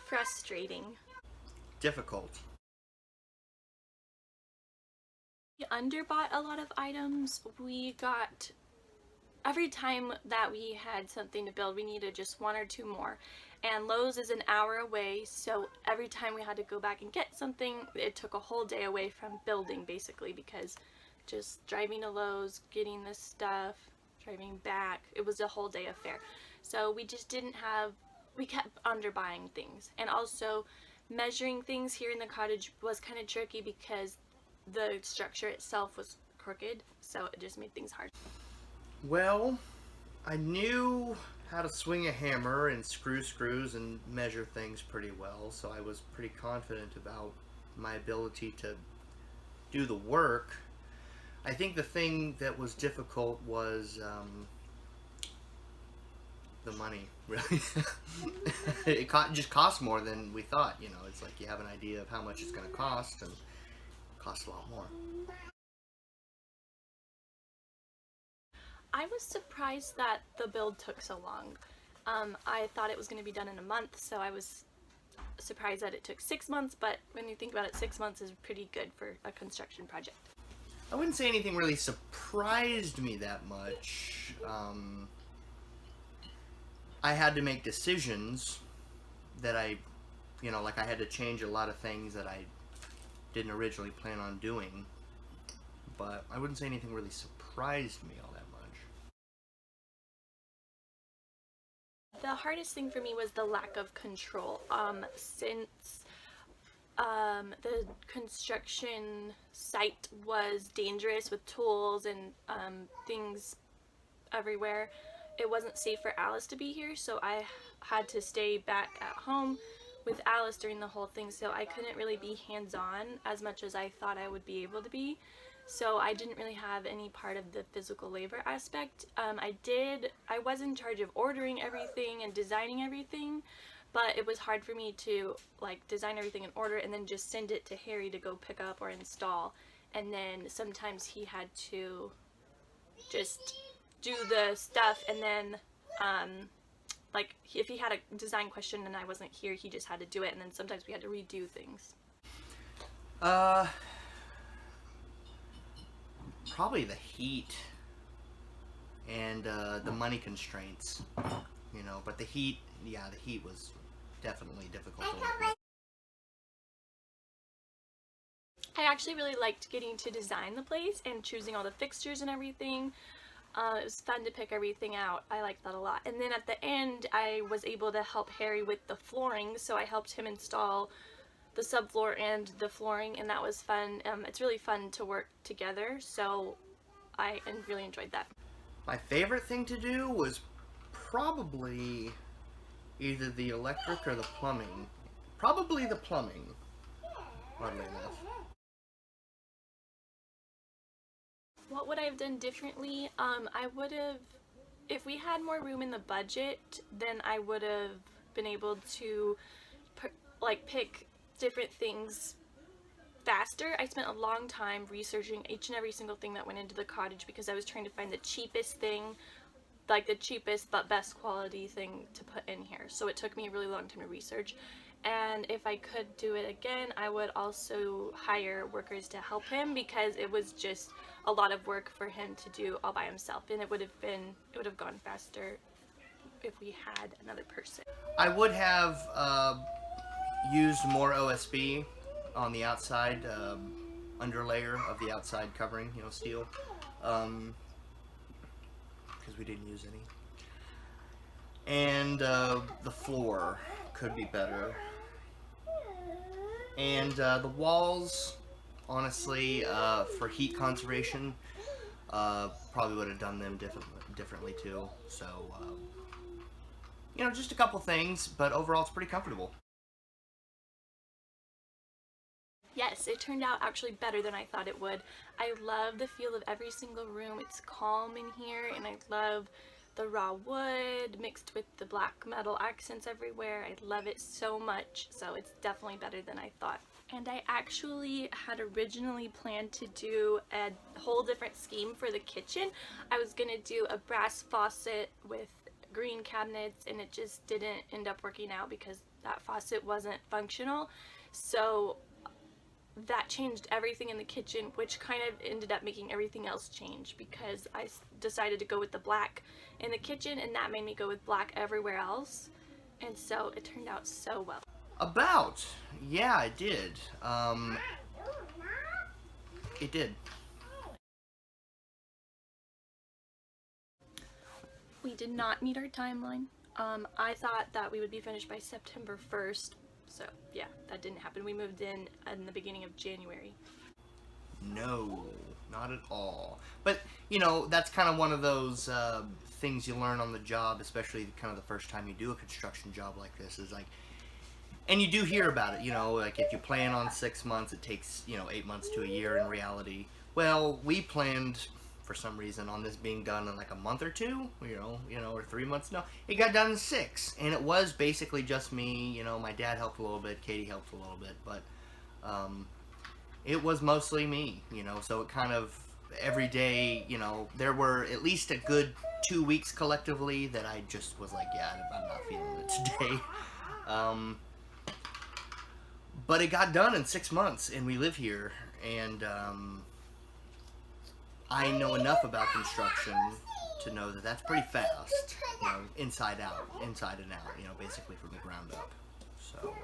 Frustrating. Difficult. We underbought a lot of items. Every time that we had something to build, we needed just one or two more. And Lowe's is an hour away, so every time we had to go back and get something, it took a whole day away from building, basically, because just driving to Lowe's, getting this stuff, driving back, it was a whole day affair. So we just we kept underbuying things. And also, measuring things here in the cottage was kind of tricky because the structure itself was crooked, so it just made things hard. Well, I knew how to swing a hammer and screw screws and measure things pretty well, so I was pretty confident about my ability to do the work. I think the thing that was difficult was the money, really. It just cost more than we thought, you know. It's like you have an idea of how much it's going to cost, and it costs a lot more. I was surprised that the build took so long. I thought it was going to be done in a month, so I was surprised that it took 6 months, but when you think about it, 6 months is pretty good for a construction project. I wouldn't say anything really surprised me that much. I had to make decisions that like I had to change a lot of things that I didn't originally plan on doing, but I wouldn't say anything really surprised me all that much. The hardest thing for me was the lack of control. Since the construction site was dangerous with tools and things everywhere, it wasn't safe for Alice to be here, so I had to stay back at home with Alice during the whole thing, so I couldn't really be hands-on as much as I thought I would be able to be. So I didn't really have any part of the physical labor aspect. I was in charge of ordering everything and designing everything, but it was hard for me to like design everything and order and then just send it to Harry to go pick up or install. And then sometimes he had to just do the stuff, and then like if he had a design question and I wasn't here, he just had to do it, and then sometimes we had to redo things. Probably the heat and the money constraints, you know. But the heat was definitely difficult to work with. I actually really liked getting to design the place and choosing all the fixtures and everything. It was fun to pick everything out. I liked that a lot. And then at the end, I was able to help Harry with the flooring, so I helped him install the subfloor and the flooring, and that was fun. It's really fun to work together, so I really enjoyed that. My favorite thing to do was probably either the electric or the plumbing. Probably the plumbing, oddly enough. What would I have done differently? I would have, if we had more room in the budget, then I would have been able to pick different things faster. I spent a long time researching each and every single thing that went into the cottage because I was trying to find the cheapest thing, like the cheapest but best quality thing to put in here. So it took me a really long time to research. And if I could do it again, I would also hire workers to help him because it was just a lot of work for him to do all by himself, and it would have gone faster if we had another person. I would have used more OSB on the outside underlayer of the outside covering, you know, steel, because we didn't use any. And the floor could be better. And the walls, honestly, for heat conservation, probably would have done them differently too. So, you know, just a couple things, but overall it's pretty comfortable. Yes, it turned out actually better than I thought it would. I love the feel of every single room. It's calm in here, and I love the raw wood mixed with the black metal accents everywhere. I love it so much, so it's definitely better than I thought. And I actually had originally planned to do a whole different scheme for the kitchen. I was gonna do a brass faucet with green cabinets, and it just didn't end up working out because that faucet wasn't functional. So that changed everything in the kitchen, which kind of ended up making everything else change because I decided to go with the black in the kitchen, and that made me go with black everywhere else. And so it turned out so well. About. Yeah, it did. It did. We did not meet our timeline. I thought that we would be finished by September 1st. So yeah, that didn't happen. We moved in the beginning of January. No, not at all. But, you know, that's kind of one of those things you learn on the job, especially kind of the first time you do a construction job like this, is like, and you do hear about it, you know, like if you plan on 6 months, it takes, you know, 8 months to a year in reality. Well, we planned for some reason on this being done in like a month or two, or 3 months. No, it got done in 6, and it was basically just me. You know, my dad helped a little bit, Katie helped a little bit, but it was mostly me. You know, so it kind of every day, you know, there were at least a good 2 weeks collectively that I just was like, yeah, I'm not feeling it today. But it got done in 6 months, and we live here, and I know enough about construction to know that that's pretty fast, you know, inside and out, you know, basically from the ground up. So,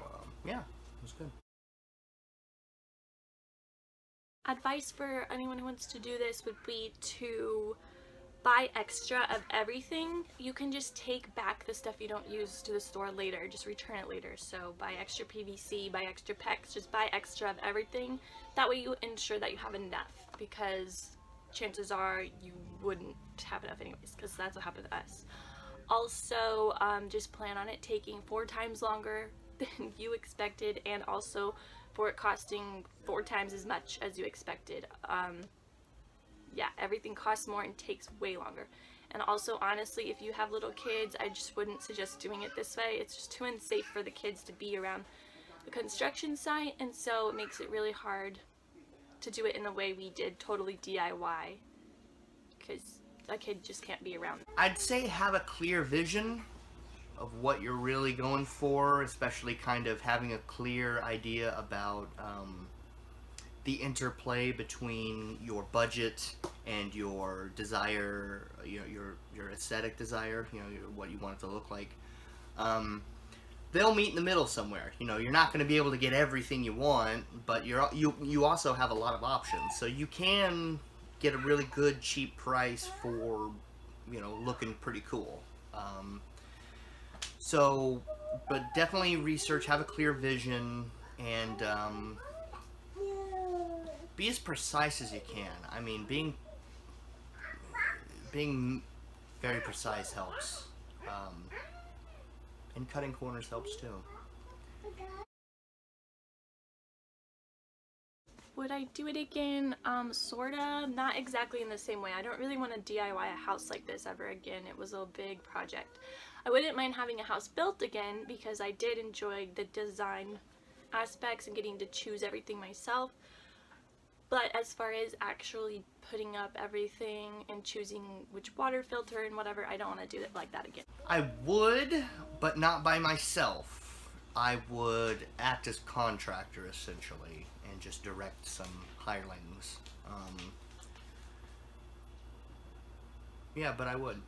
yeah, it was good. Advice for anyone who wants to do this would be to buy extra of everything. You can just take back the stuff you don't use to the store later, just return it later. So buy extra PVC, buy extra PEX, just buy extra of everything. That way you ensure that you have enough, because chances are you wouldn't have enough anyways, because that's what happened to us. Also, just plan on it taking 4 times longer than you expected, and also for it costing 4 times as much as you expected. Yeah, everything costs more and takes way longer. And also, honestly, if you have little kids, I just wouldn't suggest doing it this way. It's just too unsafe for the kids to be around the construction site, and so it makes it really hard to do it in the way we did, totally DIY, because a kid just can't be around. I'd say have a clear vision of what you're really going for, especially kind of having a clear idea about the interplay between your budget and your desire, you know, your aesthetic desire, you know, what you want it to look like. They'll meet in the middle somewhere. You know, you're not going to be able to get everything you want, but you also have a lot of options, so you can get a really good cheap price for, you know, looking pretty cool. So, but definitely research, have a clear vision, and be as precise as you can. I mean, being very precise helps, and cutting corners helps too. Would I do it again? Sorta. Not exactly in the same way. I don't really want to DIY a house like this ever again. It was a big project. I wouldn't mind having a house built again because I did enjoy the design aspects and getting to choose everything myself. But as far as actually putting up everything and choosing which water filter and whatever, I don't want to do it like that again. I would, but not by myself. I would act as contractor essentially and just direct some hirelings. Yeah, but I would.